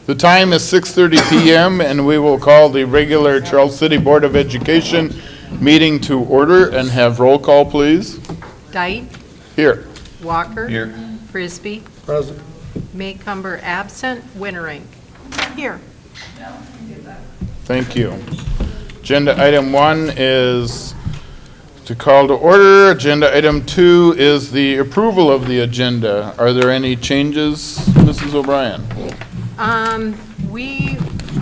The time is 6:30 p.m. and we will call the regular Charles City Board of Education meeting to order and have roll call, please. Dyke. Here. Walker. Here. Frisbee. Present. Maycumber absent. Wintering. Here. Thank you. Agenda item 1 is to call to order. Agenda item 2 is the approval of the agenda. Are there any changes, Mrs. O'Brien? We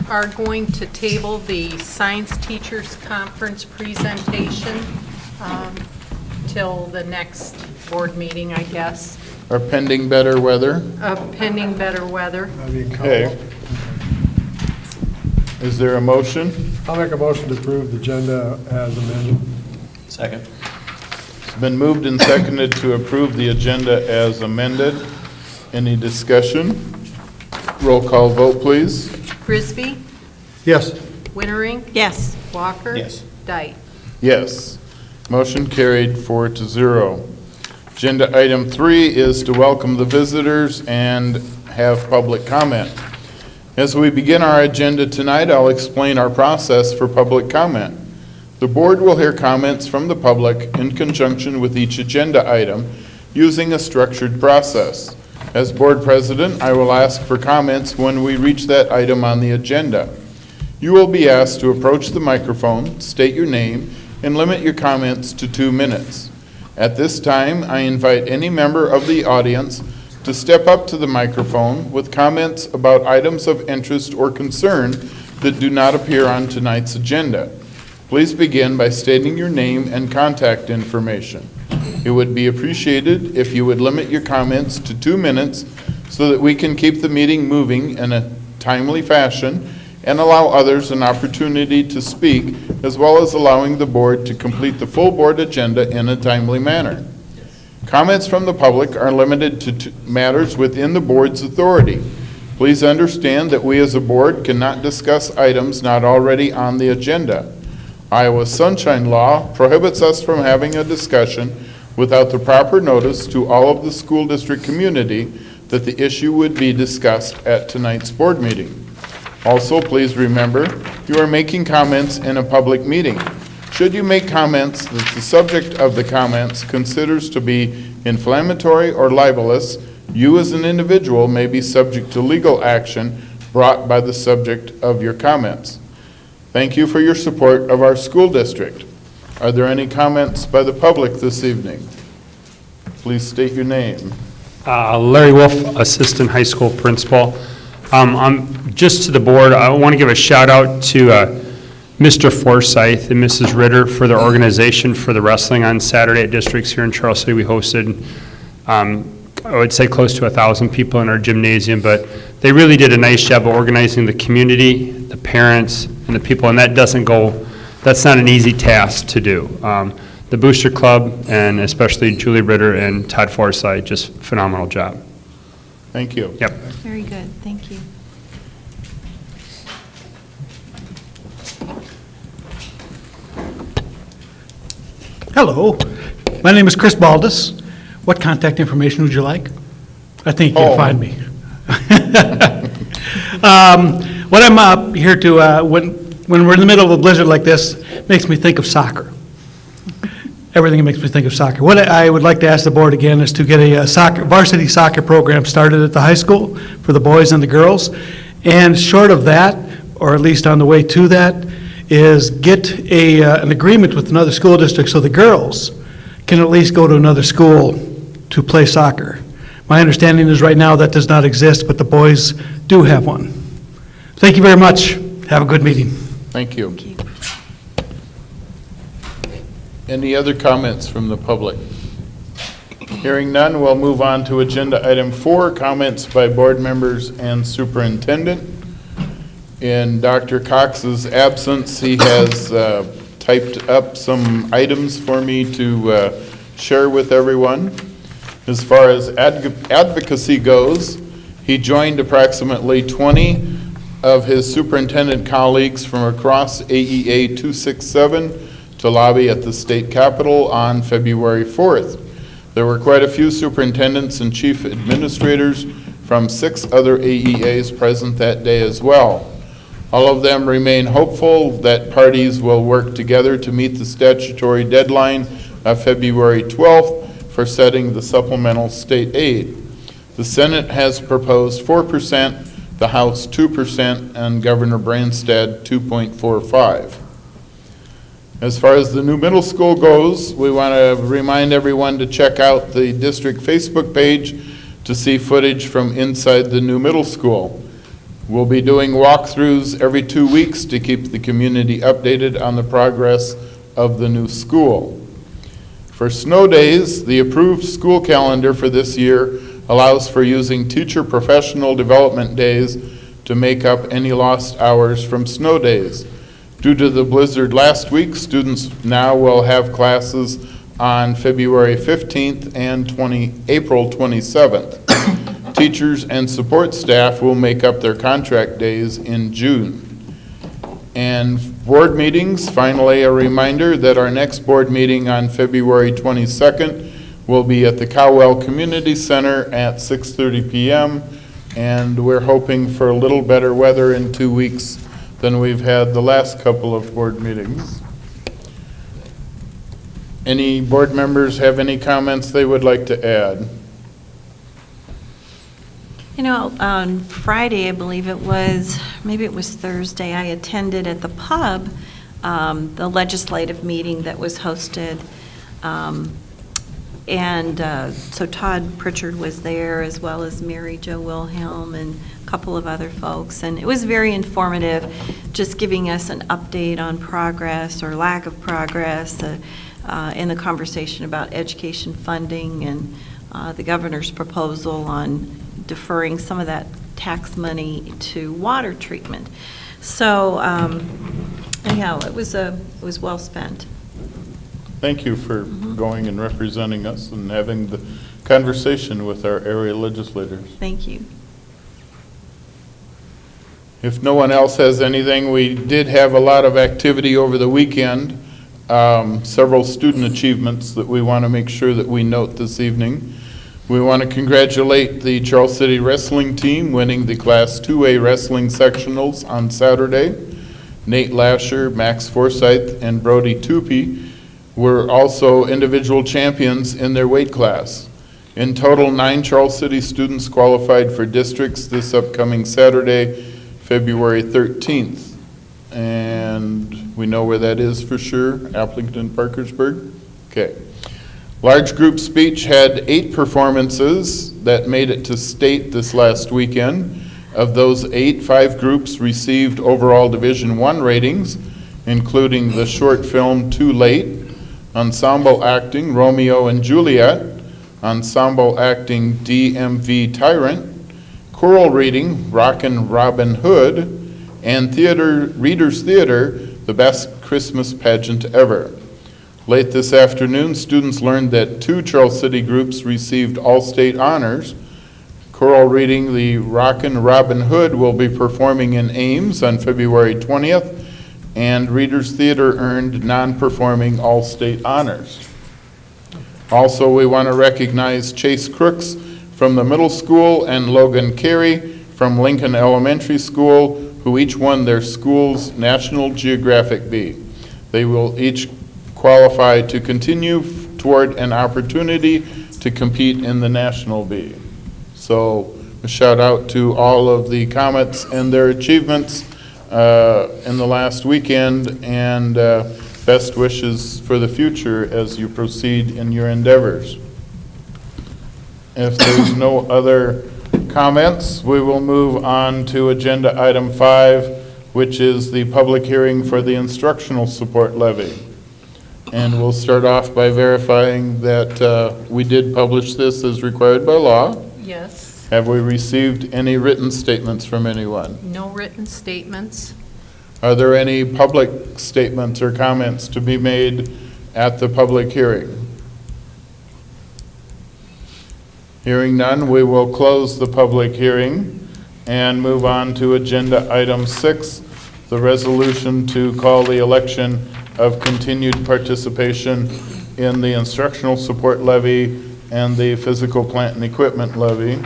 are going to table the Science Teachers Conference presentation till the next board meeting, I guess, Or pending better weather? pending better weather. Okay. Is there a motion? I'll make a motion to approve the agenda as amended. Second. It's been moved and seconded to approve the agenda as amended. Any discussion? Roll call vote, please. Frisbee. Yes. Wintering. Yes. Walker. Yes. Dyke. Yes. Motion carried 4-0. Agenda item 3 is to welcome the visitors and have public comment. As we begin our agenda tonight, I'll explain our process for public comment. The board will hear comments from the public in conjunction with each agenda item using a structured process. As board president, I will ask for comments when we reach that item on the agenda. You will be asked to approach the microphone, state your name, and limit your comments to 2 minutes. At this time, I invite any member of the audience to step up to the microphone with comments about items of interest or concern that do not appear on tonight's agenda. Please begin by stating your name and contact information. It would be appreciated if you would limit your comments to 2 minutes so that we can keep the meeting moving in a timely fashion and allow others an opportunity to speak, as well as allowing the board to complete the full board agenda in a timely manner. Comments from the public are limited to matters within the board's authority. Please understand that we as a board cannot discuss items not already on the agenda. Iowa's Sunshine Law prohibits us from having a discussion without the proper notice to all of the school district community that the issue would be discussed at tonight's board meeting. Also, please remember, you are making comments in a public meeting. Should you make comments that the subject of the comments considers to be inflammatory or libelous, you as an individual may be subject to legal action brought by the subject of your comments. Thank you for your support of our school district. Are there any comments by the public this evening? Please state your name. Larry Wolf, Assistant High School Principal. Just to the board, I want to give a shout out to Mr. Forsyth and Mrs. Ritter for their organization for the wrestling on Saturday at districts here in Charles City. We hosted, I would say, close to 1,000 people in our gymnasium, but they really did a nice job of organizing the community, the parents, and the people, and that's not an easy task to do. The Booster Club, and especially Julie Ritter and Todd Forsyth, just phenomenal job. Thank you. Yep. Very good, thank you. Hello, my name is Chris Baldus. What contact information would you like? I think you can find me. What I'm up here to, when we're in the middle of a blizzard like this, makes me think of soccer. Everything makes me think of soccer. What I would like to ask the board again is to get a varsity soccer program started at the high school for the boys and the girls. And short of that, or at least on the way to that, is get an agreement with another school district so the girls can at least go to another school to play soccer. My understanding is right now that does not exist, but the boys do have one. Thank you very much. Have a good meeting. Thank you. Any other comments from the public? Hearing none, we'll move on to agenda item 4, comments by board members and superintendent. In Dr. Cox's absence, he has typed up some items for me to share with everyone. As far as advocacy goes, he joined approximately 20 of his superintendent colleagues from across AEA 267 to lobby at the state capitol on February 4th. There were quite a few superintendents and chief administrators from 6 other AEAs present that day as well. All of them remain hopeful that parties will work together to meet the statutory deadline of February 12th for setting the supplemental state aid. The Senate has proposed 4%, the House 2%, and Governor Branstad 2.45. As far as the new middle school goes, we want to remind everyone to check out the district Facebook page to see footage from inside the new middle school. We'll be doing walkthroughs every 2 weeks to keep the community updated on the progress of the new school. For snow days, the approved school calendar for this year allows for using teacher professional development days to make up any lost hours from snow days. Due to the blizzard last week, students now will have classes on February 15th and April 27th. Teachers and support staff will make up their contract days in June. And board meetings, finally a reminder that our next board meeting on February 22nd will be at the Cowell Community Center at 6:30 p.m. And we're hoping for a little better weather in 2 weeks than we've had the last couple of board meetings. Any board members have any comments they would like to add? You know, on Friday, I believe it was, maybe it was Thursday, I attended at the pub the legislative meeting that was hosted. So Todd Pritchard was there, as well as Mary Jo Wilhelm and a couple of other folks. And it was very informative, just giving us an update on progress or lack of progress in the conversation about education funding and the governor's proposal on deferring some of that tax money to water treatment. So anyhow, it was well spent. Thank you for going and representing us and having the conversation with our area legislators. Thank you. If no one else has anything, we did have a lot of activity over the weekend, several student achievements that we want to make sure that we note this evening. We want to congratulate the Charles City wrestling team winning the Class 2A wrestling sectionals on Saturday. Nate Lasher, Max Forsyth, and Brody Tupy were also individual champions in their weight class. In total, 9 Charles City students qualified for districts this upcoming Saturday, February 13th. And we know where that is for sure, Applington, Parkersburg? Okay. Large group speech had 8 performances that made it to state this last weekend. Of those 8, 5 groups received overall Division I ratings, including the short film Too Late, ensemble acting Romeo and Juliet, ensemble acting DMV Tyrant, choral reading Rockin' Robin Hood, and Reader's Theater, The Best Christmas Pageant Ever. Late this afternoon, students learned that 2 Charles City groups received all-state honors. Choral reading The Rockin' Robin Hood will be performing in Ames on February 20th, and Reader's Theater earned non-performing all-state honors. Also, we want to recognize Chase Crooks from the middle school and Logan Carey from Lincoln Elementary School, who each won their school's National Geographic Bee. They will each qualify to continue toward an opportunity to compete in the National Bee. So a shout out to all of the Comets and their achievements in the last weekend, and best wishes for the future as you proceed in your endeavors. If there's no other comments, we will move on to agenda item 5, which is the public hearing for the instructional support levy. And we'll start off by verifying that we did publish this as required by law. Yes. Have we received any written statements from anyone? No written statements. Are there any public statements or comments to be made at the public hearing? Hearing none, we will close the public hearing and move on to agenda item 6, the resolution to call the election of continued participation in the instructional support levy and the physical plant and equipment levy.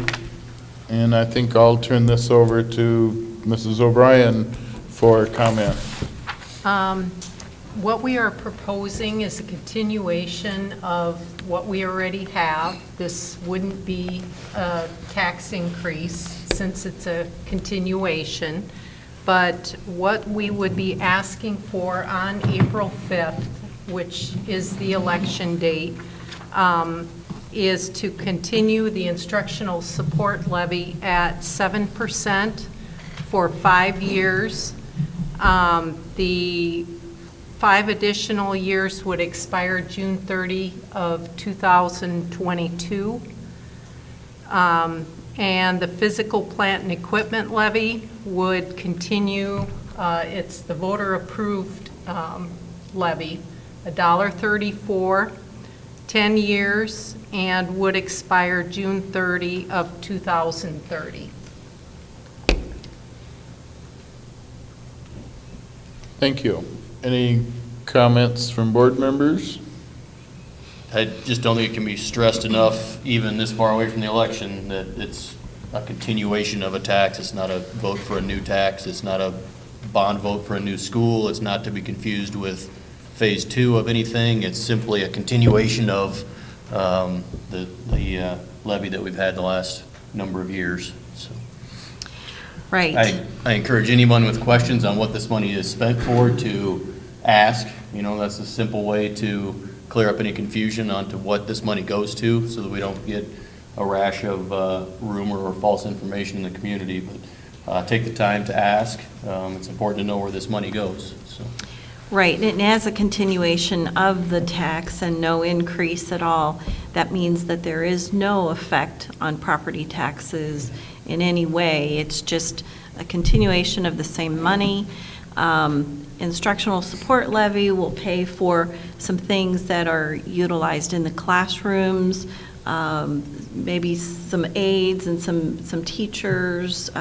And I think I'll turn this over to Mrs. O'Brien for comment. What we are proposing is a continuation of what we already have. This wouldn't be a tax increase since it's a continuation. But what we would be asking for on April 5th, which is the election date, is to continue the instructional support levy at 7% for 5 years. The 5 additional years would expire June 30 of 2022. And the physical plant and equipment levy would continue, it's the voter-approved levy, $1.34, 10 years, and would expire June 30 of 2030. Thank you. Any comments from board members? I just don't think it can be stressed enough, even this far away from the election, that it's a continuation of a tax. It's not a vote for a new tax. It's not a bond vote for a new school. It's not to be confused with phase 2 of anything. It's simply a continuation of the levy that we've had the last number of years. So Right. I encourage anyone with questions on what this money is spent for to ask. You know, that's a simple way to clear up any confusion onto what this money goes to, so that we don't get a rash of rumor or false information in the community. But take the time to ask. It's important to know where this money goes. So. Right, and as a continuation of the tax and no increase at all, that means that there is no effect on property taxes in any way. It's just a continuation of the same money. Instructional support levy will pay for some things that are utilized in the classrooms, maybe some aides and some teachers,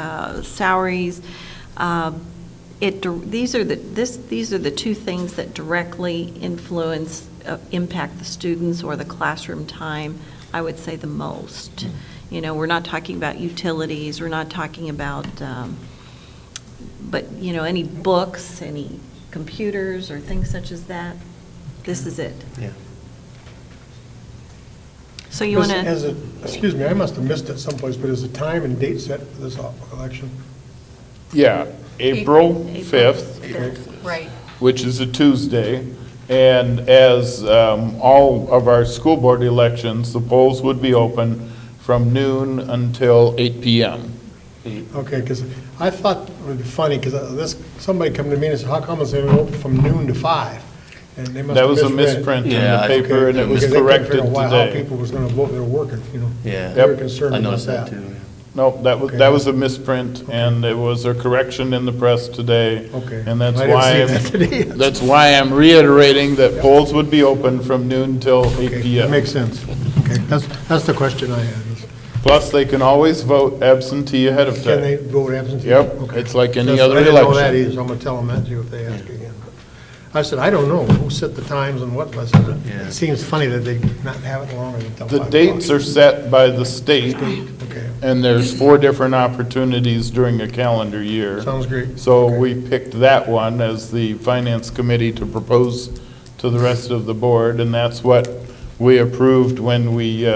salaries. These are the two things that directly influence, impact the students or the classroom time, I would say the most. You know, we're not talking about utilities, we're not talking about, but, you know, any books, any computers or things such as that, this is it. Yeah. So you want to, Excuse me, I must have missed it someplace, but is the time and date set for this election? Yeah, April 5th, Right. which is a Tuesday. And as all of our school board elections, the polls would be open from noon until 8 p.m. Okay, because I thought it would be funny, because somebody come to me and said, how come it's only open from noon to 5? And they must That have was a misread. misprint in Yeah, the I- paper, and it was Because they couldn't corrected figure out how today. people was going to vote, they were working, you know. Yeah. They were Yep. concerned I about noticed that that. too. No, that was a misprint, and it was a correction in the press today. Okay. And that's I didn't why, see that today. that's why I'm reiterating that polls would be open from noon till 8 Okay, p.m. that makes sense. Okay, that's the question I had. is, Plus, they can always vote absentee ahead of Can they time. vote absentee? Yep, Okay. it's like any That's- other I didn't know that election. either, so I'm going to tell them that too if they ask again. I said, I don't know who set the times and what, but I said, Yeah. it seems funny that they not have it longer than until 5 The o'clock. dates are set by the state, Okay, and there's 4 different opportunities during a calendar year. sounds great. So Okay. we picked that one as the finance committee to propose to the rest of the board, and that's what we approved when we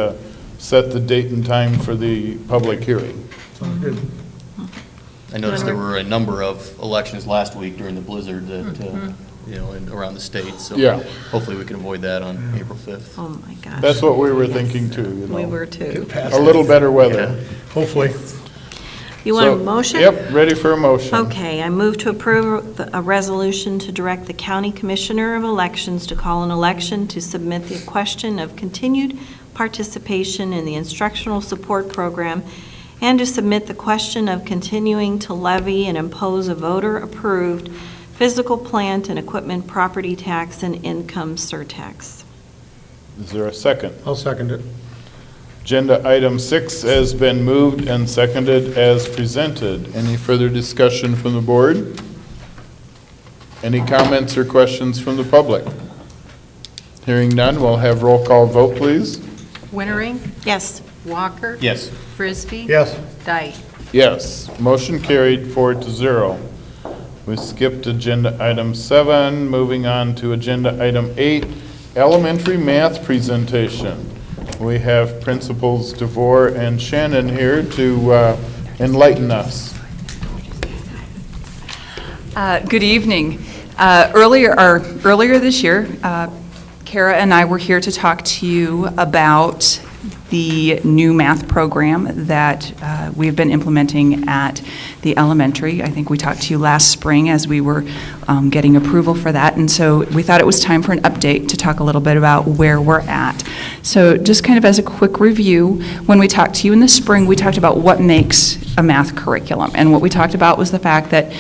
set the date and time for the public hearing. Sounds good. I noticed there were a number of elections last week during the blizzard that, you know, around the state. So Yeah. hopefully we can avoid that on April 5th. oh my gosh. That's what we were Yes. thinking too, you know. We were too. A little better weather. Hopefully. You want a So, motion? Yep, ready for a motion. Okay, I move to approve a resolution to direct the County Commissioner of Elections to call an election to submit the question of continued participation in the instructional support program and to submit the question of continuing to levy and impose a voter-approved physical plant and equipment property tax and income surtax. Is there a second? I'll second it. Agenda item 6 has been moved and seconded as presented. Any further discussion from the board? Any comments or questions from the public? Hearing none, we'll have roll call vote, please. Winnering, Yes. Walker? Yes. Frisbee? Yes. Dyke? Yes, motion carried 4-0. We skipped agenda item 7, moving on to agenda item 8, elementary math presentation. We have Principals DeVore and Shannon here to enlighten us. Good evening. Earlier this year, Kara and I were here to talk to you about the new math program that we've been implementing at the elementary. I think we talked to you last spring as we were getting approval for that, and so we thought it was time for an update to talk a little bit about where we're at. So just kind of as a quick review, when we talked to you in the spring, we talked about what makes a math curriculum, and what we talked about was the fact that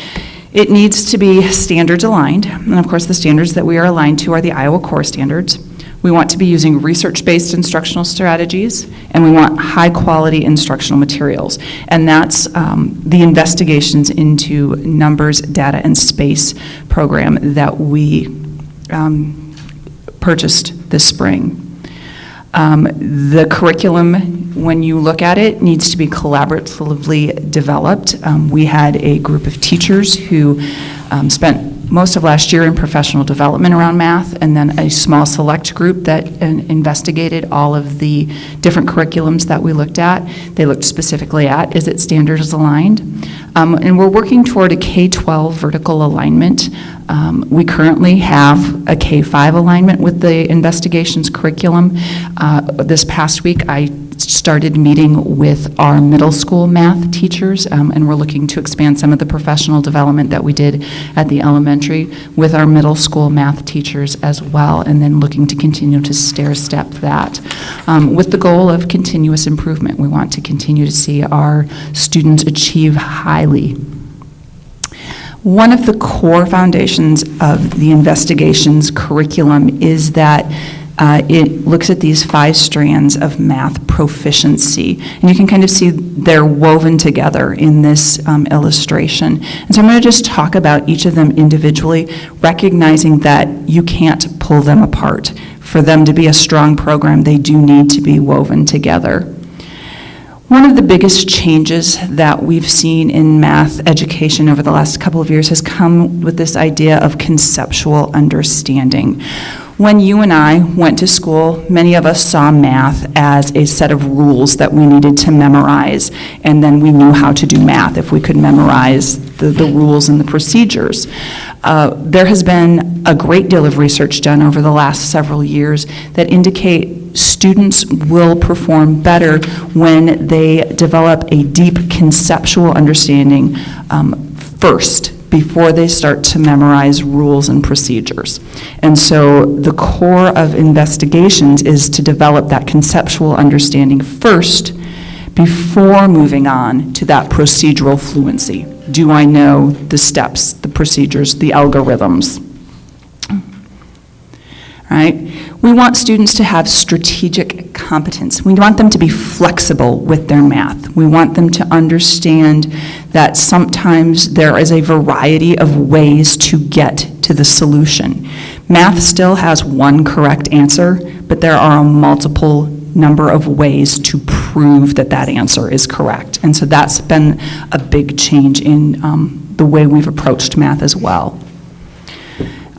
it needs to be standards aligned, and of course the standards that we are aligned to are the Iowa Core Standards. We want to be using research-based instructional strategies, and we want high-quality instructional materials. And that's the investigations into numbers, data, and space program that we purchased this spring. The curriculum, when you look at it, needs to be collaboratively developed. We had a group of teachers who spent most of last year in professional development around math, and then a small select group that investigated all of the different curriculums that we looked at. They looked specifically at, is it standards aligned? And we're working toward a K-12 vertical alignment. We currently have a K-5 alignment with the investigations curriculum. This past week, I started meeting with our middle school math teachers, and we're looking to expand some of the professional development that we did at the elementary with our middle school math teachers as well, and then looking to continue to stair-step that with the goal of continuous improvement. We want to continue to see our students achieve highly. One of the core foundations of the investigations curriculum is that it looks at these 5 strands of math proficiency. And you can kind of see they're woven together in this illustration. And so I'm going to just talk about each of them individually, recognizing that you can't pull them apart. For them to be a strong program, they do need to be woven together. One of the biggest changes that we've seen in math education over the last couple of years has come with this idea of conceptual understanding. When you and I went to school, many of us saw math as a set of rules that we needed to memorize, and then we knew how to do math if we could memorize the rules and the procedures. There has been a great deal of research done over the last several years that indicate students will perform better when they develop a deep conceptual understanding first, before they start to memorize rules and procedures. And so the core of investigations is to develop that conceptual understanding first before moving on to that procedural fluency. Do I know the steps, the procedures, the algorithms? Right? We want students to have strategic competence. We want them to be flexible with their math. We want them to understand that sometimes there is a variety of ways to get to the solution. Math still has one correct answer, but there are a multiple number of ways to prove that that answer is correct. And so that's been a big change in the way we've approached math as well.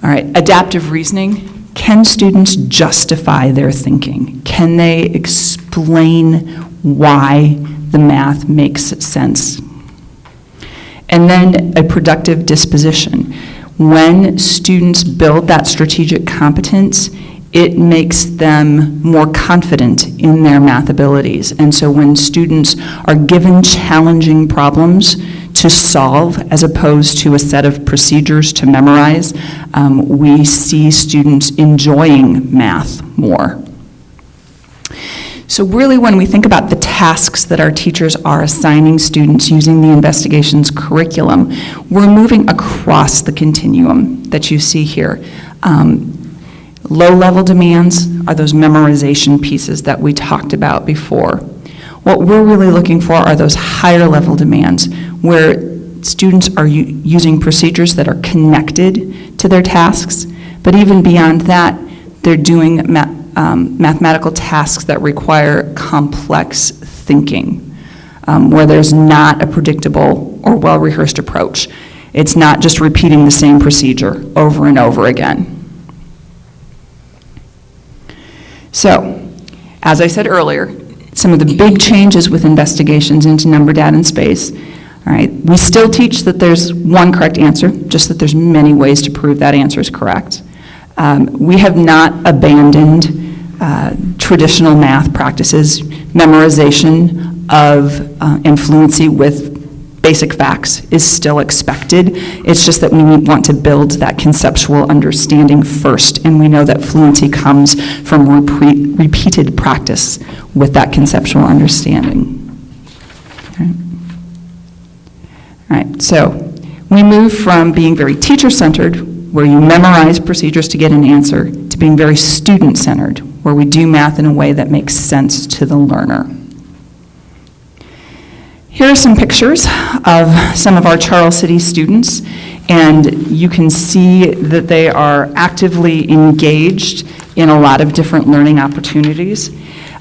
All right, adaptive reasoning. Can students justify their thinking? Can they explain why the math makes sense? And then a productive disposition. When students build that strategic competence, it makes them more confident in their math abilities. And so when students are given challenging problems to solve as opposed to a set of procedures to memorize, we see students enjoying math more. So really, when we think about the tasks that our teachers are assigning students using the investigations curriculum, we're moving across the continuum that you see here. Low-level demands are those memorization pieces that we talked about before. What we're really looking for are those higher-level demands where students are using procedures that are connected to their tasks, but even beyond that, they're doing mathematical tasks that require complex thinking, where there's not a predictable or well-rehearsed approach. It's not just repeating the same procedure over and over again. So, as I said earlier, some of the big changes with investigations into number, data, and space. All right, we still teach that there's one correct answer, just that there's many ways to prove that answer is correct. We have not abandoned traditional math practices, memorization of and fluency with basic facts is still expected. It's just that we want to build that conceptual understanding first, and we know that fluency comes from repeated practice with that conceptual understanding. All right, so we move from being very teacher-centered, where you memorize procedures to get an answer, to being very student-centered, where we do math in a way that makes sense to the learner. Here are some pictures of some of our Charles City students, and you can see that they are actively engaged in a lot of different learning opportunities.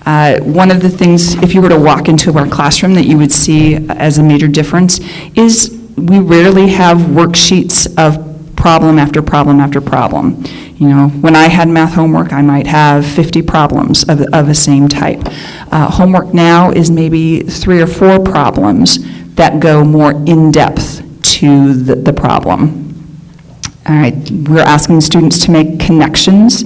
One of the things, if you were to walk into our classroom, that you would see as a major difference is we rarely have worksheets of problem after problem after problem. You know, when I had math homework, I might have 50 problems of the same type. Homework now is maybe 3 or 4 problems that go more in-depth to the problem. All right, we're asking students to make connections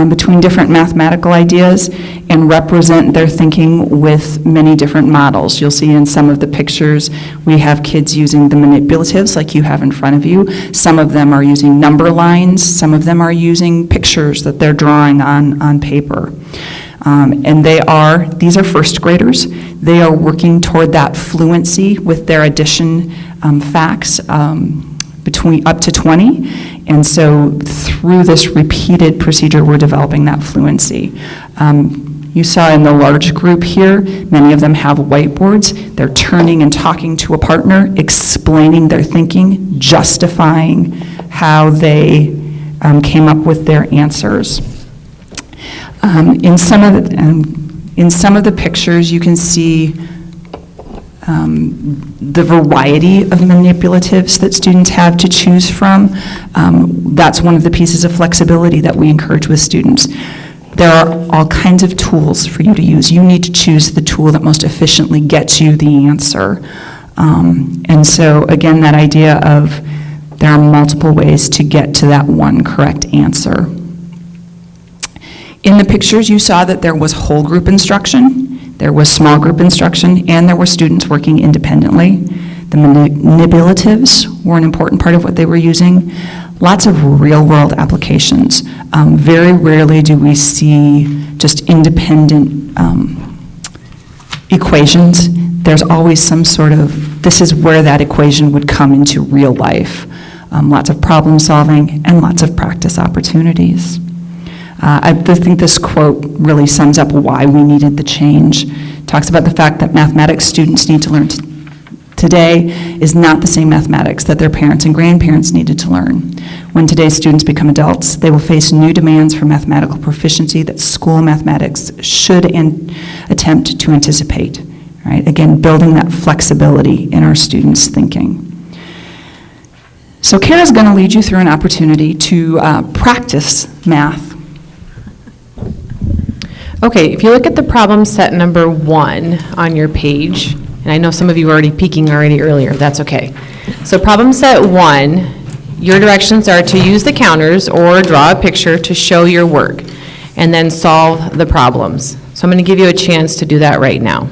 between different mathematical ideas and represent their thinking with many different models. You'll see in some of the pictures we have kids using the manipulatives like you have in front of you. Some of them are using number lines. Some of them are using pictures that they're drawing on paper. And these are first graders. They are working toward that fluency with their addition facts between up to 20. And so through this repeated procedure, we're developing that fluency. You saw in the large group here, many of them have whiteboards. They're turning and talking to a partner, explaining their thinking, justifying how they came up with their answers. In some of the pictures, you can see the variety of manipulatives that students have to choose from. That's one of the pieces of flexibility that we encourage with students. There are all kinds of tools for you to use. You need to choose the tool that most efficiently gets you the answer. And so, again, that idea of there are multiple ways to get to that one correct answer. In the pictures, you saw that there was whole group instruction, there was small group instruction, and there were students working independently. The manipulatives were an important part of what they were using. Lots of real-world applications. Very rarely do we see just independent equations. There's always some sort of, this is where that equation would come into real life. Lots of problem solving and lots of practice opportunities. I think this quote really sums up why we needed the change. It talks about the fact that mathematics students need to learn today is not the same mathematics that their parents and grandparents needed to learn. When today's students become adults, they will face new demands for mathematical proficiency that school mathematics should attempt to anticipate. Right? Again, building that flexibility in our students' thinking. So Kara's going to lead you through an opportunity to practice math. Okay, if you look at the problem set number 1 on your page, and I know some of you were already peeking earlier, that's okay. So problem set 1, your directions are to use the counters or draw a picture to show your work, and then solve the problems. So I'm going to give you a chance to do that right now.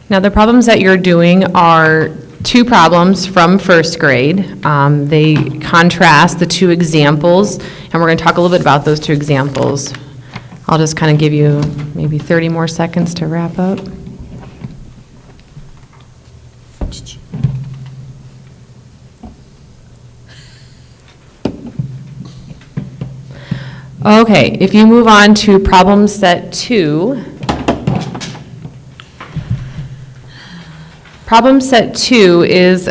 Now, the problems that you're doing are 2 problems from first grade. They contrast the 2 examples, and we're going to talk a little bit about those 2 examples. I'll just kind of give you maybe 30 more seconds to wrap up. Okay, if you move on to problem set 2. Problem set 2 is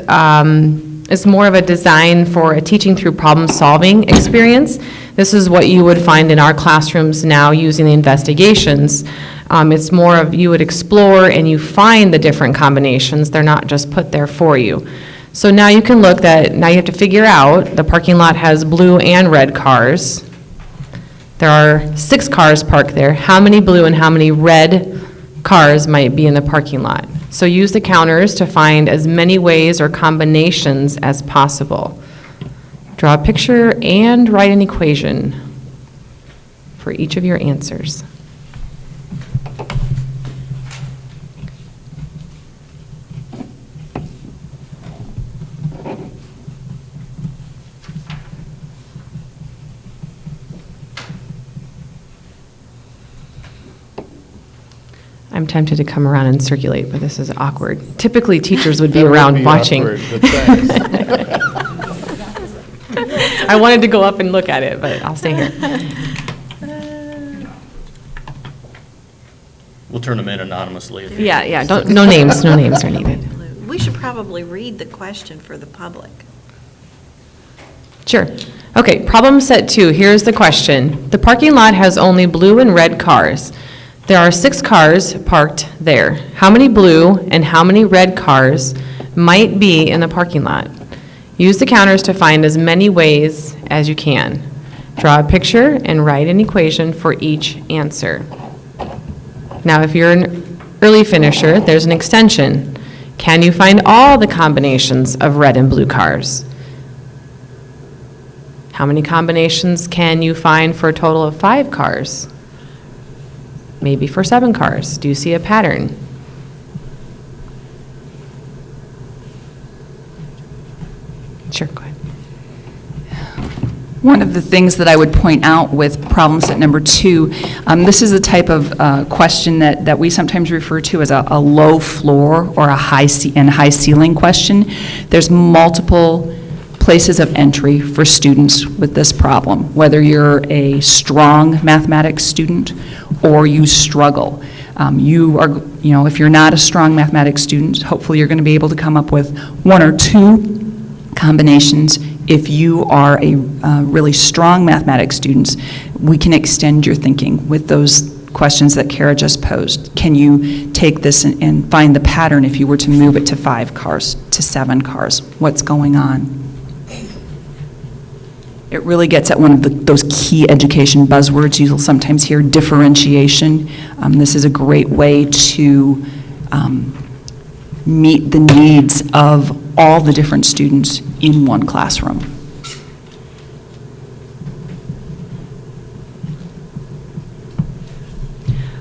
more of a design for a teaching through problem-solving experience. This is what you would find in our classrooms now using the investigations. It's more of you would explore and you find the different combinations. They're not just put there for you. So now you can look that, now you have to figure out, the parking lot has blue and red cars. There are 6 cars parked there. How many blue and how many red cars might be in the parking lot? So use the counters to find as many ways or combinations as possible. Draw a picture and write an equation for each of your answers. I'm tempted to come around and circulate, but this is awkward. Typically, teachers would be That would around be watching. awkward, but thanks. I wanted to go up and look at it, but I'll stay here. We'll turn them in anonymously. Yeah, no names are needed. We should probably read the question for the public. Sure. Okay, problem set 2, here's the question. The parking lot has only blue and red cars. There are 6 cars parked there. How many blue and how many red cars might be in the parking lot? Use the counters to find as many ways as you can. Draw a picture and write an equation for each answer. Now, if you're an early finisher, there's an extension. Can you find all the combinations of red and blue cars? How many combinations can you find for a total of 5 cars? Maybe for 7 cars. Do you see a pattern? Sure, go ahead. One of the things that I would point out with problem set number 2, this is the type of question that we sometimes refer to as a low floor or a high ceiling question. There's multiple places of entry for students with this problem, whether you're a strong mathematics student or you struggle. If you're not a strong mathematics student, hopefully you're going to be able to come up with 1 or 2 combinations. If you are a really strong mathematics student, we can extend your thinking with those questions that Kara just posed. Can you take this and find the pattern if you were to move it to 5 cars, to 7 cars? What's going on? It really gets at one of those key education buzzwords you'll sometimes hear, differentiation. This is a great way to meet the needs of all the different students in one classroom.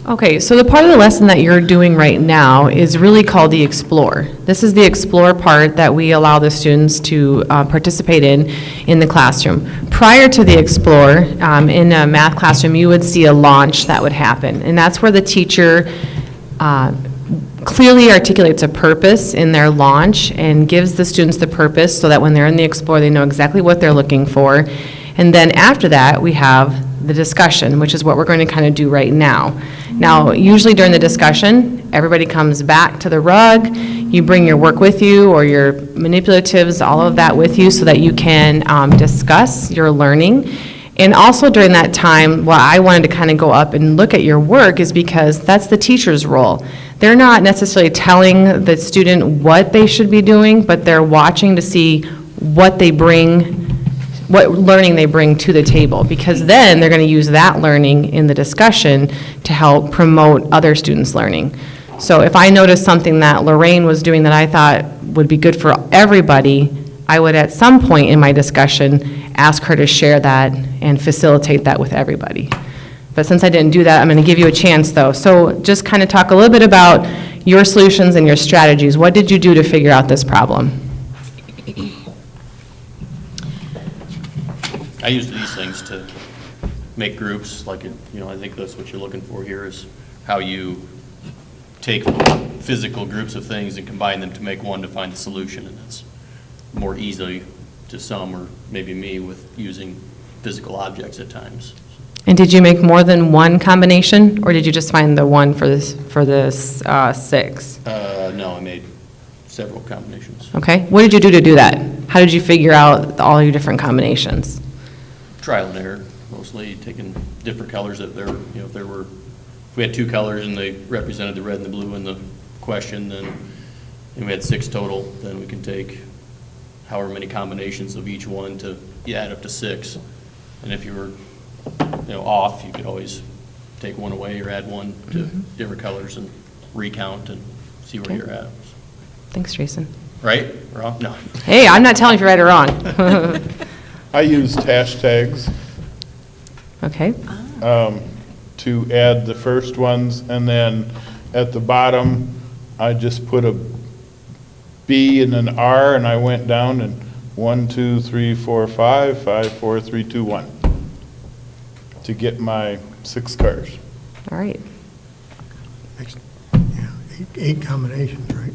Okay, so the part of the lesson that you're doing right now is really called the Explore. This is the Explore part that we allow the students to participate in the classroom. Prior to the Explore, in a math classroom, you would see a launch that would happen, and that's where the teacher clearly articulates a purpose in their launch and gives the students the purpose so that when they're in the Explore, they know exactly what they're looking for. And then after that, we have the discussion, which is what we're going to kind of do right now. Now, usually during the discussion, everybody comes back to the rug. You bring your work with you or your manipulatives, all of that with you so that you can discuss your learning. And also during that time, what I wanted to kind of go up and look at your work is because that's the teacher's role. They're not necessarily telling the student what they should be doing, but they're watching to see what they bring, what learning they bring to the table, because then they're going to use that learning in the discussion to help promote other students' learning. So if I noticed something that Lorraine was doing that I thought would be good for everybody, I would at some point in my discussion ask her to share that and facilitate that with everybody. But since I didn't do that, I'm going to give you a chance though. So just kind of talk a little bit about your solutions and your strategies. What did you do to figure out this problem? I use these things to make groups, like, I think that's what you're looking for here, is how you take physical groups of things and combine them to make one to find the solution, and that's more easily to some, or maybe me, with using physical objects at times. And did you make more than one combination, or did you just find the one for this 6? No, I made several combinations. Okay, what did you do to do that? How did you figure out all your different combinations? Trial and error, mostly taking different colors if there, if we had 2 colors and they represented the red and the blue in the question, then, and we had 6 total, then we can take however many combinations of each one to add up to 6. And if you were, off, you could always take one away or add one to different colors and recount and see where you're at. Thanks, Jason. Right? Wrong? No. Hey, I'm not telling if you're right or wrong. I used hashtags Okay, to add the first ones, and then at the bottom, I just put a B and an R, and I went down and 1, 2, 3, 4, 5, 5, 4, 3, 2, 1 to get my 6 cars. all right. Yeah, 8 combinations, right?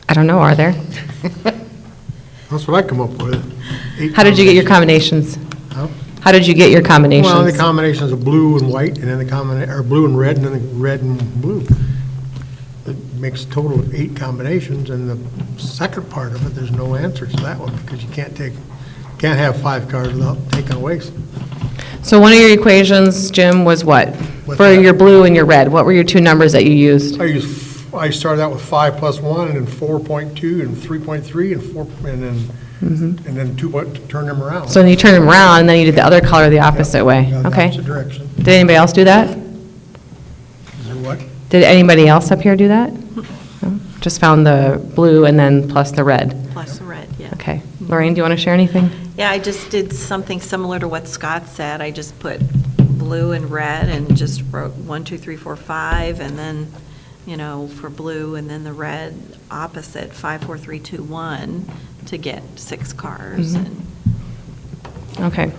I don't know, are there? That's what I come up with. 8 How did you get your combinations. combinations? Huh? How did you get your combinations? Well, the combinations of blue and white, and then or blue and red, and then the red and blue. It makes a total of 8 combinations, and the second part of it, there's no answer to that one, because you can't have 5 cards without taking away some. So one of your equations, Jim, was what? What's For that? your blue and your red, what were your 2 numbers that you used? I started out with 5 plus 1, and then 4.2, and 3.3, and 4, and then 2, but turn them around. So then you turned them around, and then you did the other color the opposite way? Yeah, the Okay. opposite direction. Did anybody else do that? Is there what? Did anybody else up here do that? No? Just found the blue and then plus the red? Plus the red, yeah. Okay. Lorraine, do you want to share anything? Yeah, I just did something similar to what Scott said. I just put blue and red and just wrote 1, 2, 3, 4, 5, and then, for blue, and then the red opposite, 5, 4, 3, 2, 1, to get 6 cars. And Okay.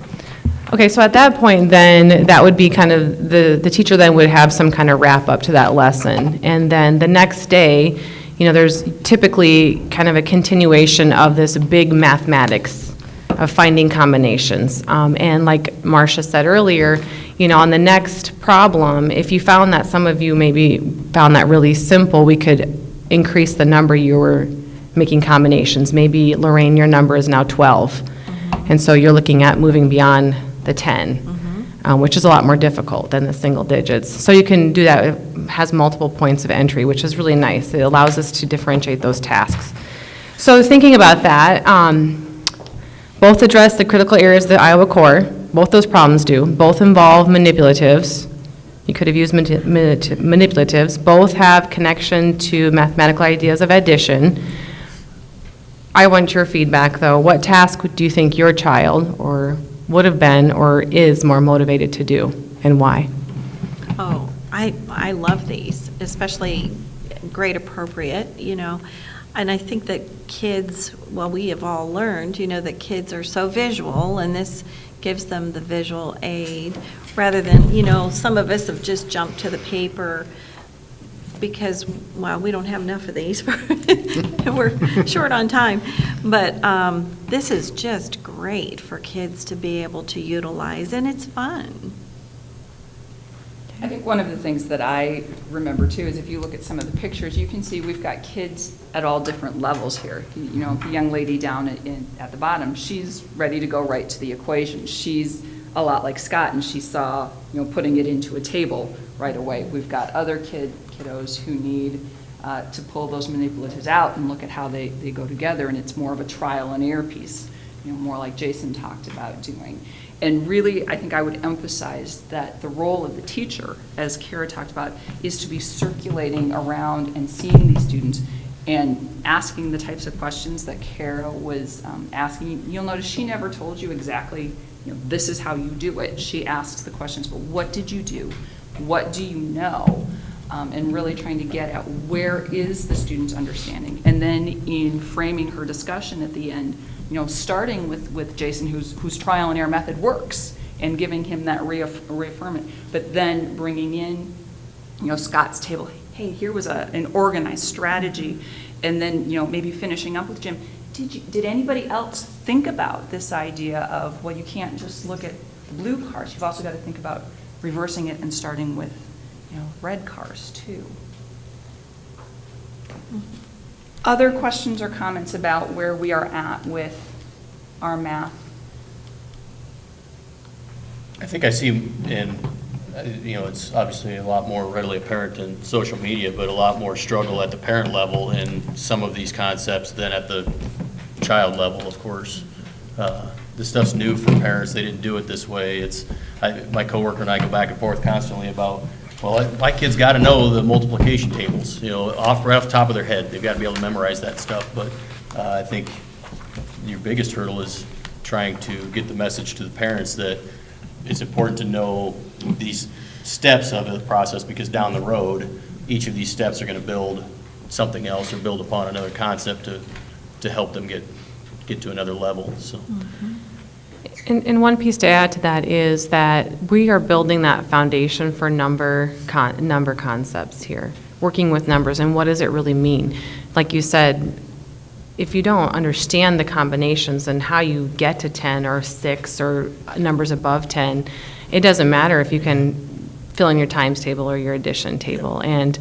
Okay, so at that point, then, that would be kind of, the teacher then would have some kind of wrap-up to that lesson. And then the next day, there's typically kind of a continuation of this big mathematics of finding combinations. And like Marcia said earlier, on the next problem, if you found that some of you maybe found that really simple, we could increase the number you were making combinations. Maybe, Lorraine, your number is now 12. And so you're looking at moving beyond the 10, which is a lot more difficult than the single digits. So you can do that. It has multiple points of entry, which is really nice. It allows us to differentiate those tasks. So thinking about that, both address the critical areas of the Iowa core. Both those problems do. Both involve manipulatives. You could have used manipulatives. Both have connection to mathematical ideas of addition. I want your feedback, though. What task do you think your child or would have been or is more motivated to do, and why? Oh, I love these, especially grade appropriate, And I think that kids, well, we have all learned, that kids are so visual, and this gives them the visual aid, rather than, some of us have just jumped to the paper because, well, we don't have enough of these. We're short on time. But this is just great for kids to be able to utilize, and it's fun. I think one of the things that I remember too is if you look at some of the pictures, you can see we've got kids at all different levels here. The young lady down at the bottom, she's ready to go right to the equation. She's a lot like Scott, and she saw, putting it into a table right away. We've got other kiddos who need to pull those manipulatives out and look at how they go together, and it's more of a trial and error piece, more like Jason talked about doing. And really, I think I would emphasize that the role of the teacher, as Kara talked about, is to be circulating around and seeing these students and asking the types of questions that Kara was asking. You'll notice she never told you exactly, this is how you do it. She asks the questions, but what did you do? What do you know? And really trying to get at where is the student's understanding. And then in framing her discussion at the end, starting with Jason, whose trial and error method works, and giving him that reaffirmation, but then bringing in, Scott's table. Hey, here was an organized strategy, and then, maybe finishing up with Jim. Did anybody else think about this idea of, well, you can't just look at blue cars. You've also got to think about reversing it and starting with, red cars too. Other questions or comments about where we are at with our math? I think I see it's obviously a lot more readily apparent in social media, but a lot more struggle at the parent level in some of these concepts than at the child level, of course. This stuff's new for parents. They didn't do it this way. My coworker and I go back and forth constantly about, well, my kids got to know the multiplication tables, right off the top of their head. They've got to be able to memorize that stuff. But I think your biggest hurdle is trying to get the message to the parents that it's important to know these steps of the process, because down the road, each of these steps are going to build something else or build upon another concept to help them get to another level. So. And one piece to add to that is that we are building that foundation for number concepts here, working with numbers, and what does it really mean? Like you said, if you don't understand the combinations and how you get to 10 or 6 or numbers above 10, it doesn't matter if you can fill in your times table or your addition table. And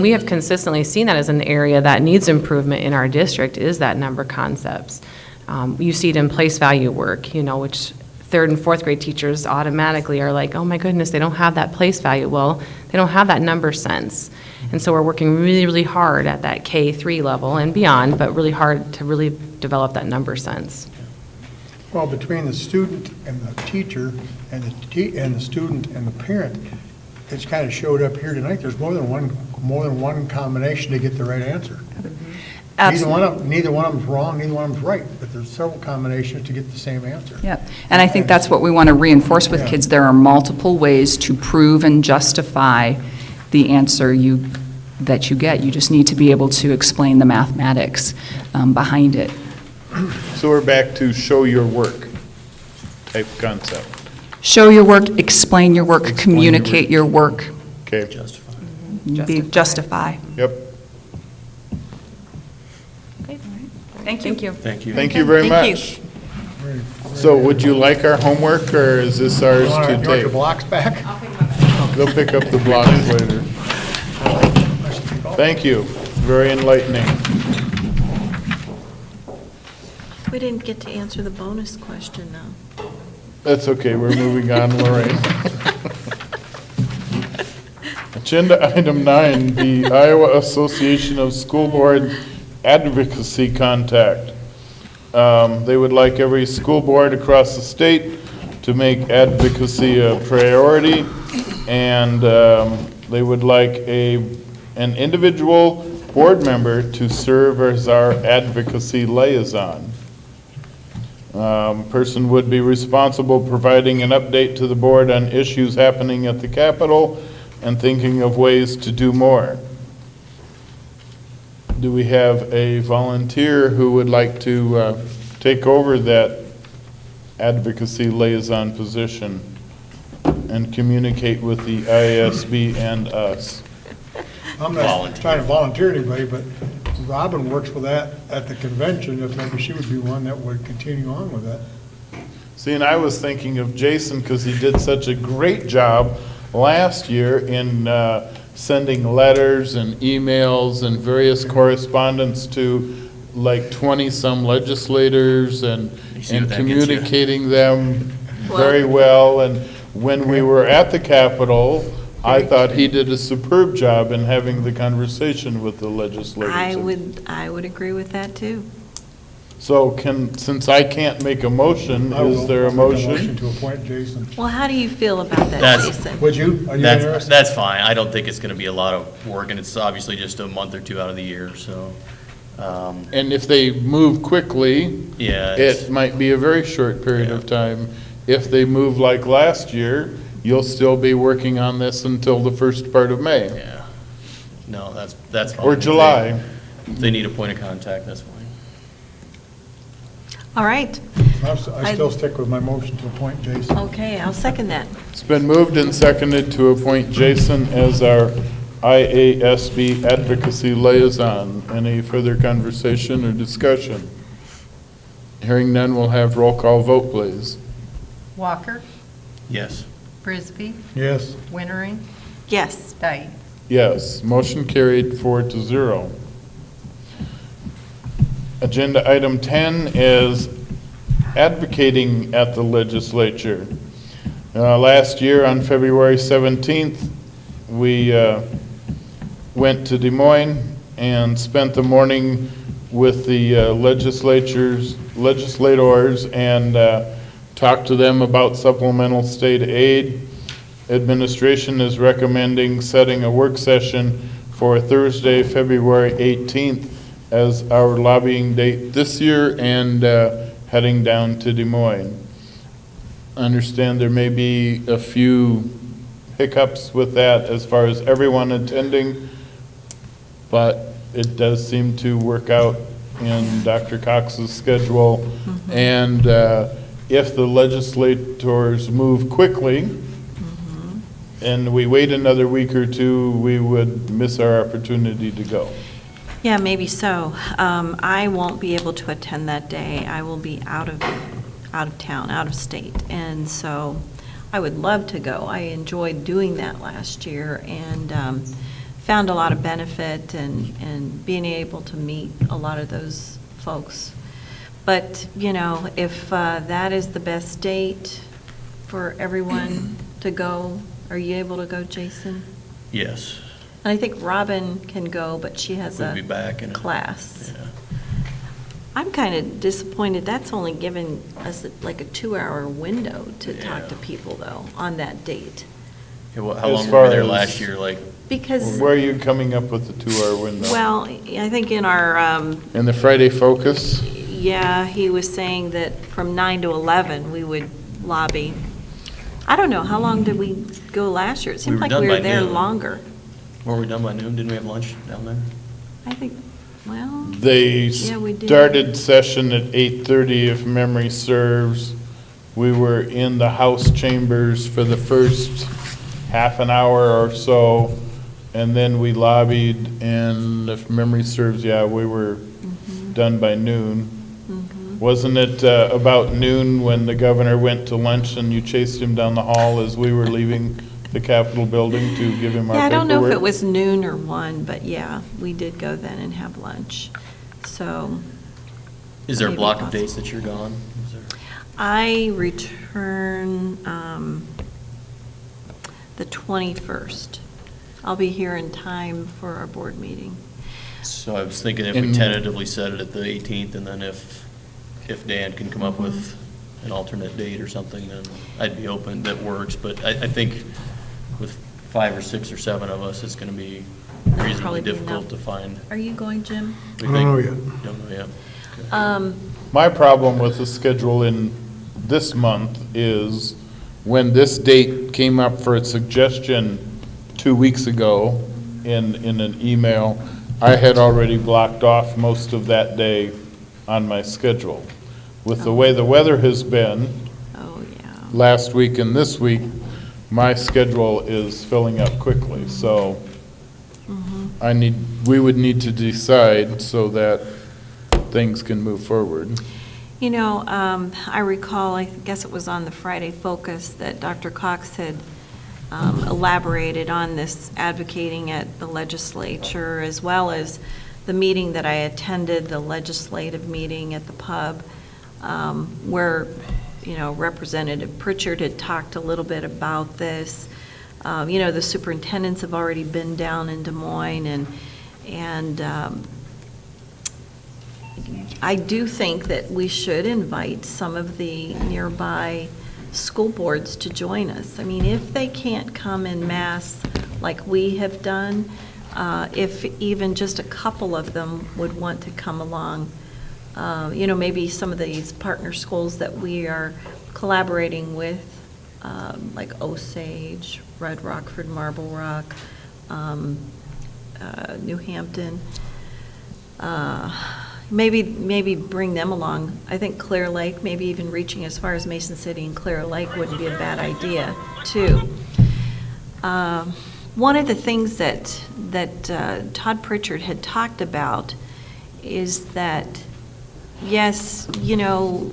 we have consistently seen that as an area that needs improvement in our district, is that number concepts. You see it in place value work, which 3rd and 4th grade teachers automatically are like, oh my goodness, they don't have that place value. Well, they don't have that number sense. And so we're working really, really hard at that K3 level and beyond, but really hard to really develop that number sense. Well, between the student and the teacher and the student and the parent, it's kind of showed up here tonight. There's more than one combination to get the right answer. Absolutely. Neither one of them's wrong, neither one of them's right, but there's several combinations to get the same answer. Yep. And I think that's what we want to reinforce with kids. There are multiple ways to prove and justify the answer that you get. You just need to be able to explain the mathematics behind it. So we're back to show your work type concept. Show your work, explain your work, communicate your work. Okay. Justify. Yep. Thank you. Thank you. Thank you very Thank much. So would you like our homework, or is this ours You want to your take? blocks back? They'll pick up the blocks later. Thank you. Very enlightening. We didn't get to answer the bonus question, though. That's okay, we're moving on, Lorraine. Agenda item 9, the Iowa Association of School Board Advocacy Contact. They would like every school board across the state to make advocacy a priority, and they would like an individual board member to serve as our advocacy liaison. Person would be responsible providing an update to the board on issues happening at the Capitol and thinking of ways to do more. Do we have a volunteer who would like to take over that advocacy liaison position and communicate with the ISB and us? I'm not trying to volunteer anybody, but Robin works with that at the convention, if maybe she would be one that would continue on with that. See, and I was thinking of Jason because he did such a great job last year in sending letters and emails and various correspondence to like 20-some legislators and communicating them very well. And when we were at the Capitol, I thought he did a superb job in having the conversation with the legislators. I would agree with that, too. So since I can't make a motion, is there a motion? Motion to appoint Jason. Well, how do you feel about that, That's- Jason? Would you? Are you That's, interested? that's fine. I don't think it's going to be a lot of work, and it's obviously just a month or two out of the year, so, And if they move quickly, yeah. it might be a very short period of time. If they move like last year, you'll still be working on this until the first part of May. Yeah. No, that's fine. Or July. If they need a point of contact, that's fine. All right. I still stick with my motion to appoint Jason. Okay, I'll second that. It's been moved and seconded to appoint Jason as our IASB advocacy liaison. Any further conversation or discussion? Hearing none, we'll have roll call vote, please. Walker, Yes. Frisbee, Yes. Wintering, Yes. Dyke. Yes, motion carried 4-0. Agenda item 10 is advocating at the legislature. Last year on February 17th, we went to Des Moines and spent the morning with the legislators and talked to them about supplemental state aid. Administration is recommending setting a work session for Thursday, February 18th as our lobbying date this year and heading down to Des Moines. I understand there may be a few hiccups with that as far as everyone attending, but it does seem to work out in Dr. Cox's schedule. And if the legislators move quickly, and we wait another week or two, we would miss our opportunity to go. Yeah, maybe so. I won't be able to attend that day. I will be out of town, out of state. And so I would love to go. I enjoyed doing that last year and found a lot of benefit and being able to meet a lot of those folks. But, you know, if that is the best date for everyone to go, are you able to go, Jason? Yes. And I think Robin can go, but she has We'll a be back in class. Yeah. I'm kind of disappointed, that's only given us like a 2-hour window to talk Yeah. to people, though, on that date. Yeah, well, how As long far were we there as- last year? Like, Because, Where are you coming up with the 2-hour window? well, I think in our, In the Friday focus? yeah, he was saying that from 9 to 11, we would lobby. I don't know, how long did we go last year? It seemed were like done we were by there noon. longer. were we done by noon? Didn't we have lunch down there? I think, well, They Yeah, we did. started session at 8:30, if memory serves. We were in the House chambers for the first half an hour or so, and then we lobbied, and if memory serves, yeah, we were done by noon. Wasn't it about noon when the governor went to lunch and you chased him down the hall as we were leaving the Capitol building to give him our yeah, I don't know if it paperwork? was noon or 1, but yeah, we did go then and have lunch. So Is there a Maybe block of possible. dates that you're gone? Is there- I return the 21st. I'll be here in time for our board meeting. So I was thinking if we In- tentatively set it at the 18th, and then if Dan can come up with Mm-hmm. an alternate date or something, then I'd be open, that works. But I think with 5 or 6 or 7 of us, it's going to be Probably reasonably be difficult enough. to find. Are you going, Jim? We I don't think- know yet. Don't know yet. Okay. My problem with the schedule in this month is when this date came up for a suggestion 2 weeks ago in an email, I had already blocked off most of that day on my schedule. With the way the weather has been Oh, yeah. last week and this week, my schedule is filling up quickly, so we would need to decide so that things can move forward. You know, I recall, I guess it was on the Friday Focus, that Dr. Cox had elaborated on this advocating at the legislature, as well as the meeting that I attended, the legislative meeting at the pub, where, you know, Representative Pritchard had talked a little bit about this. You know, the superintendents have already been down in Des Moines, and I do think that we should invite some of the nearby school boards to join us. I mean, if they can't come en masse like we have done, if even just a couple of them would want to come along, you know, maybe some of these partner schools that we are collaborating with, like Osage, Red Rockford, Marble Rock, New Hampton, maybe bring them along. I think Clear Lake, maybe even reaching as far as Mason City and Clear Lake wouldn't be a bad idea, too. One of the things that Todd Pritchard had talked about is that, yes, you know,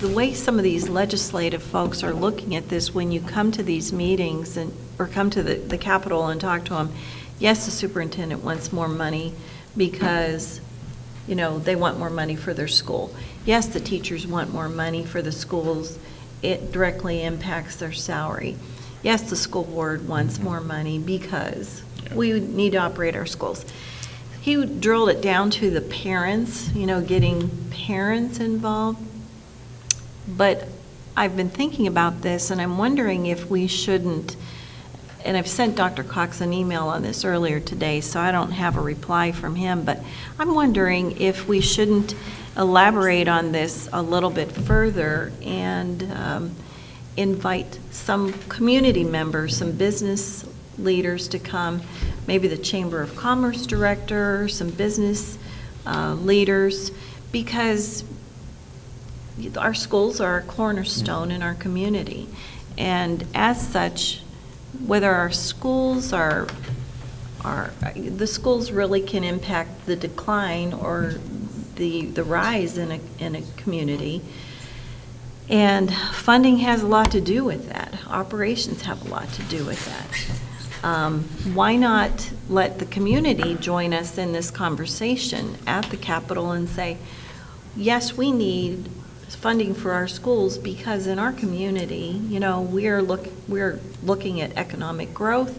the way some of these legislative folks are looking at this, when you come to these meetings or come to the Capitol and talk to them, yes, the superintendent wants more money because, they want more money for their school. Yes, the teachers want more money for the schools. It directly impacts their salary. Yes, the school board wants more money because we need to operate our schools. He drilled it down to the parents, getting parents involved. But I've been thinking about this, and I'm wondering if we shouldn't, and I've sent Dr. Cox an email on this earlier today, so I don't have a reply from him, but I'm wondering if we shouldn't elaborate on this a little bit further and invite some community members, some business leaders to come, maybe the Chamber of Commerce director, some business leaders, because our schools are a cornerstone in our community. And as such, whether our schools are the schools really can impact the decline or the rise in a community. And funding has a lot to do with that. Operations have a lot to do with that. Why not let the community join us in this conversation at the Capitol and say, yes, we need funding for our schools because in our community, we're looking at economic growth.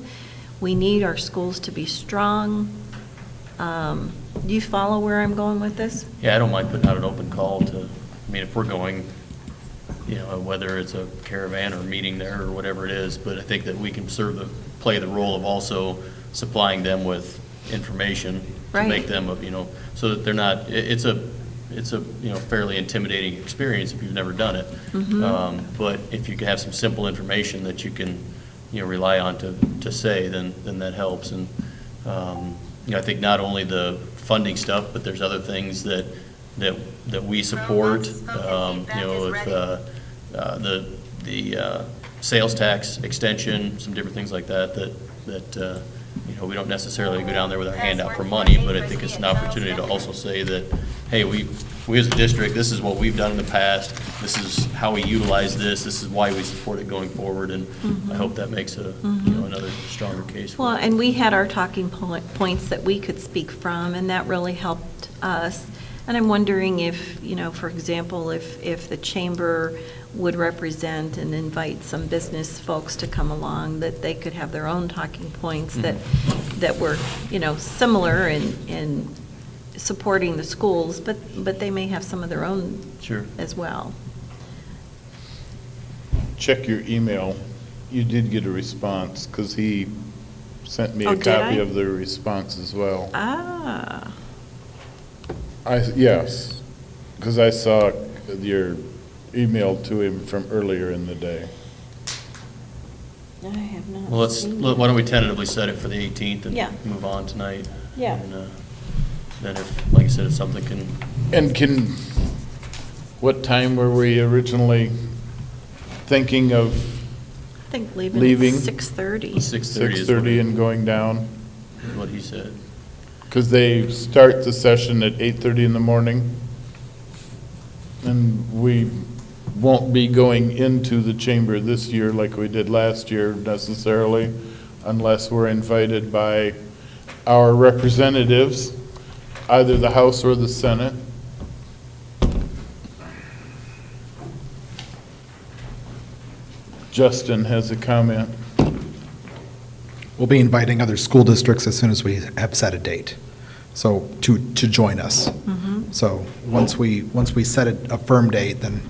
We need our schools to be strong. Do you follow where I'm going with this? Yeah, I don't mind putting out an open call to, if we're going, whether it's a caravan or a meeting there or whatever it is, but I think that we can play the role of also supplying them with information to make them, so that they're not, it's a fairly intimidating experience if you've never done it. But if you can have some simple information that you can, rely on to say, then that helps. And, I think not only the funding stuff, but there's other things that we support, with the sales tax extension, some different things like that we don't necessarily go down there with our hand out for money, but I think it's an opportunity to also say that, hey, we as a district, this is what we've done in the past, this is how we utilize this is why we support it going forward, and I hope that makes it another stronger case. Well, and we had our talking points that we could speak from, and that really helped us. And I'm wondering if, for example, if the chamber would represent and invite some business folks to come along, that they could have their own talking points that were, similar in supporting the schools, but they may have some of their own as well. Check your email. You did get a response, because he sent me Oh, a did copy I? of the response as well. Ah, Yes, because I saw your email to him from earlier in the day. I have not Well, seen why don't we tentatively set it for the 18th and Yeah. move on tonight? Yeah. And then if, like I said, if something can, And what time were we originally thinking of I think leaving Leaving. at 6:30. 6:30 is 6:30 and going down? what he said. Because they start the session at 8:30 in the morning. And we won't be going into the chamber this year like we did last year necessarily, unless we're invited by our representatives, either the House or the Senate. Justin has a comment. We'll be inviting other school districts as soon as we have set a date, so to join us. So once we set a firm date, then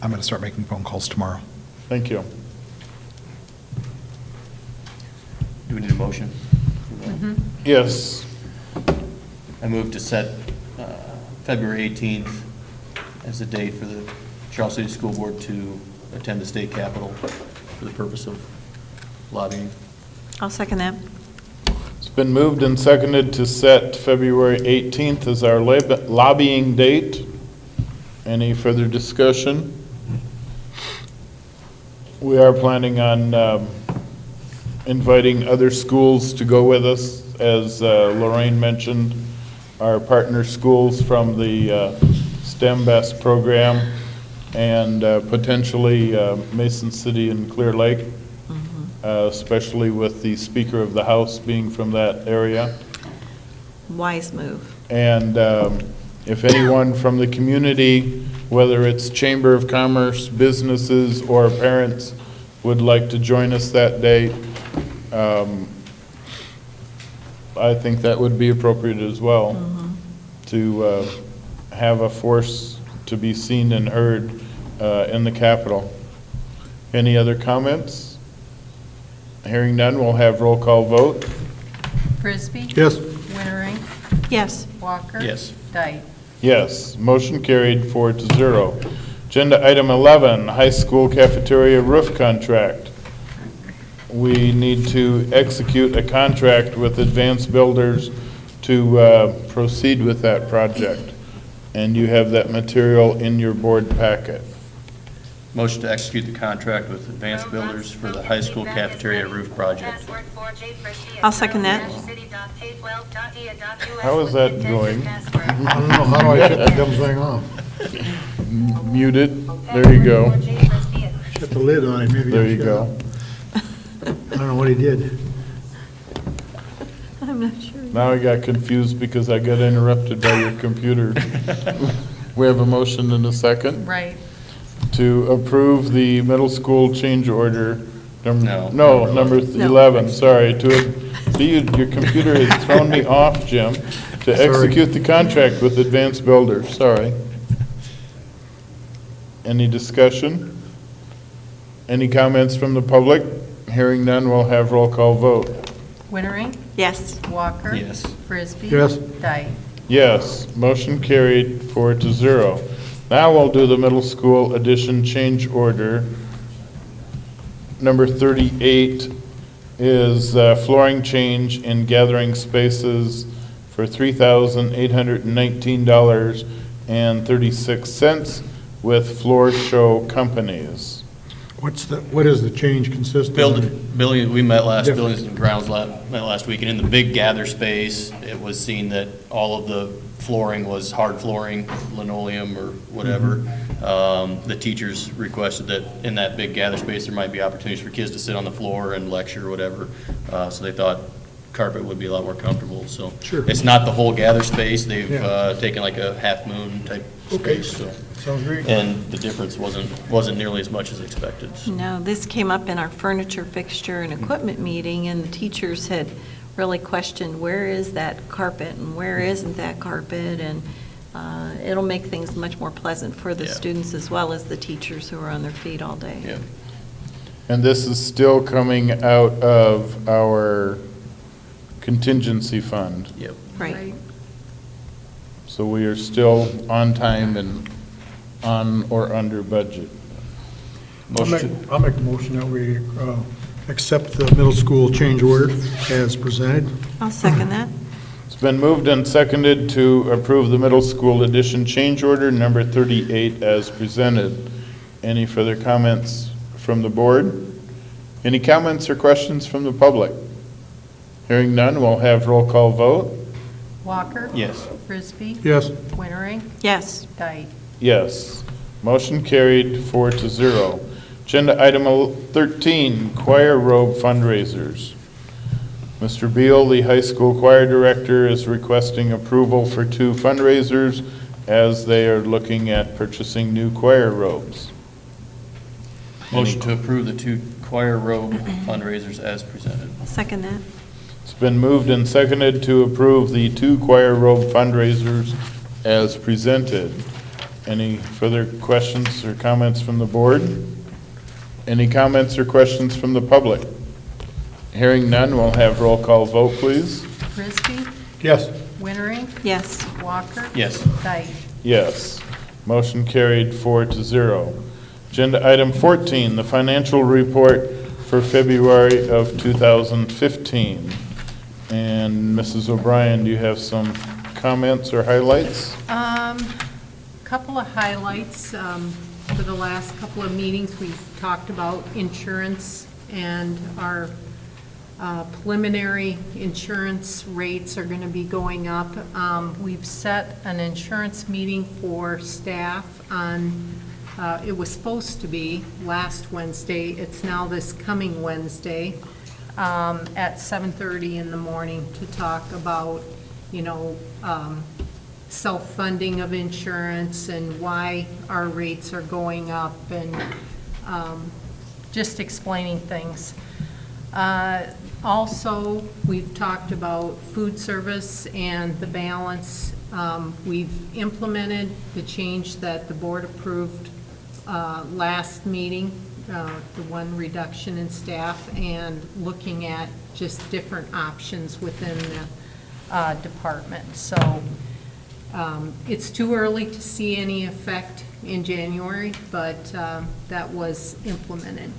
I'm going to start making phone calls tomorrow. Thank you. Do we need a motion? Yes. I move to set February 18th as the date for the Charles City School Board to attend the state capitol for the purpose of lobbying. I'll second that. It's been moved and seconded to set February 18th as our lobbying date. Any further discussion? We are planning on inviting other schools to go with us, as Lorraine mentioned, our partner schools from the STEM Best program and potentially Mason City and Clear Lake, especially with the Speaker of the House being from that area. Wise move. And if anyone from the community, whether it's Chamber of Commerce, businesses, or parents, would like to join us that day, I think that would be appropriate as well, to have a force to be seen and heard in the Capitol. Any other comments? Hearing none, we'll have roll call vote. Frisbee? Yes. Wittering? Yes. Walker? Yes. Dyke? Yes, motion carried 4-0. Agenda item 11, high school cafeteria roof contract. We need to execute a contract with Advanced Builders to proceed with that project. And you have that material in your board packet. Motion to execute the contract with Advanced Builders for the high school cafeteria roof project. I'll second that. How is that going? I don't know, how do I shut that dumb thing off? Muted, there you go, Shut the lid on it, maybe. there it'll you shut go. off. I don't know what he did. I'm not sure. Now I got confused because I got interrupted by your computer. We have a motion and a second Right. to approve the middle school change order. No. Number 11, sorry. See, your computer has thrown me off, Jim. To execute the contract with Advanced Builders, sorry. Any discussion? Any comments from the public? Hearing none, we'll have roll call vote. Wittering? Yes. Walker? Yes. Frisbee? Yes. Dyke? Yes, motion carried 4-0. Now we'll do the middle school addition change order. Number 38 is flooring change in gathering spaces for $3,819.36 with Floor Show Companies. What is the change consist of? Building, we met last, Different. Buildings and Grounds met last week, and in the big gather space, it was seen that all of the flooring was hard flooring, linoleum or whatever. The teachers requested that in that big gather space, there might be opportunities for kids to sit on the floor and lecture or whatever. So they thought carpet would be a lot more comfortable, so. Sure. It's not the whole gather space, they've Yeah. taken like a half moon type Okay, space, so. sounds great. And the difference wasn't nearly as much as expected, so. No, this came up in our furniture, fixture, and equipment meeting, and the teachers had really questioned, where is that carpet and where isn't that carpet? And it'll make things much more pleasant for the Yeah. students as well as the teachers who are on their feet all day. Yeah. And this is still coming out of our contingency fund. Yep. Right. So we are still on time and on or under budget. I'll make a motion that we accept the middle school change order as presented. I'll second that. It's been moved and seconded to approve the middle school addition change order number 38 as presented. Any further comments from the board? Any comments or questions from the public? Hearing none, we'll have roll call vote. Walker? Yes. Frisbee? Yes. Wittering? Yes. Dyke? Yes. Motion carried 4-0. Agenda item 13, choir robe fundraisers. Mr. Beal, the high school choir director, is requesting approval for 2 fundraisers as they are looking at purchasing new choir robes. Motion to approve the 2 choir robe fundraisers as presented. I'll second that. It's been moved and seconded to approve the 2 choir robe fundraisers as presented. Any further questions or comments from the board? Any comments or questions from the public? Hearing none, we'll have roll call vote, please. Frisbee? Yes. Wittering? Yes. Walker? Yes. Dyke? Yes. Motion carried 4-0. Agenda item 14, the financial report for February of 2015. And Mrs. O'Brien, do you have some comments or highlights? Couple of highlights. For the last couple of meetings, we've talked about insurance, and our preliminary insurance rates are going to be going up. We've set an insurance meeting for staff on It was supposed to be last Wednesday. It's now this coming Wednesday at 7:30 in the morning to talk about, self-funding of insurance and why our rates are going up and just explaining things. Also, we've talked about food service and the balance. We've implemented the change that the board approved last meeting, the one reduction in staff, and looking at just different options within the department. So it's too early to see any effect in January, but that was implemented.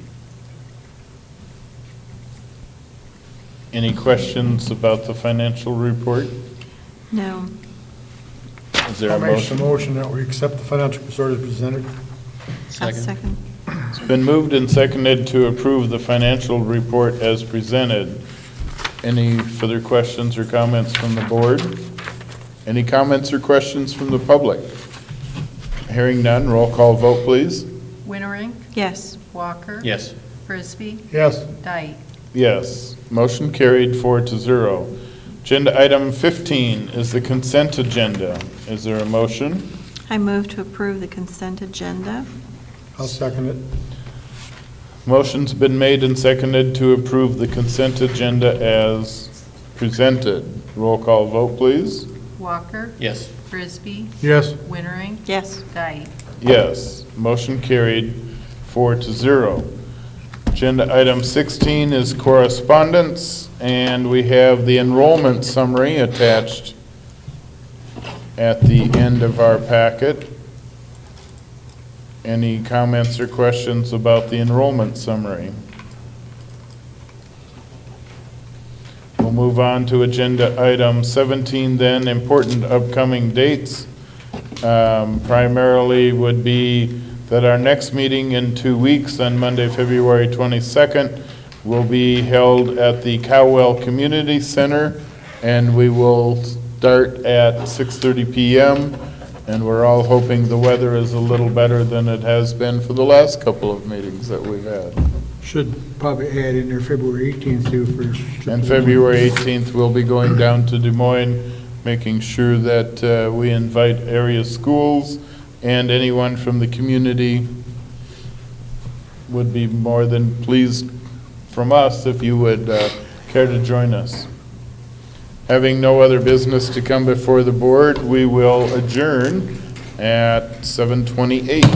Any questions about the financial report? No. Is there a I'll make the motion? motion that we accept the financial report as presented. I'll second. It's been moved and seconded to approve the financial report as presented. Any further questions or comments from the board? Any comments or questions from the public? Hearing none, roll call vote, please. Winnering, Yes. Walker. Yes. Frisbee, Yes. Dyke. Yes, motion carried 4-0. Agenda item 15 is the consent agenda. Is there a motion? I move to approve the consent agenda. I'll second it. Motion's been made and seconded to approve the consent agenda as presented. Roll call vote, please. Walker. Yes. Frisbee, Yes. Winnering, Yes. Dyke. Yes, motion carried 4-0. Agenda item 16 is correspondence, and we have the enrollment summary attached at the end of our packet. Any comments or questions about the enrollment summary? We'll move on to agenda item 17 then, important upcoming dates. Primarily would be that our next meeting in 2 weeks, on Monday, February 22nd, will be held at the Cowell Community Center, and we will start at 6:30 PM, and we're all hoping the weather is a little better than it has been for the last couple of meetings that we've had. Should probably add in there February 18th too for. And February 18th, we'll be going down to Des Moines, making sure that we invite area schools and anyone from the community. Would be more than pleased from us if you would care to join us. Having no other business to come before the board, we will adjourn at 7:28.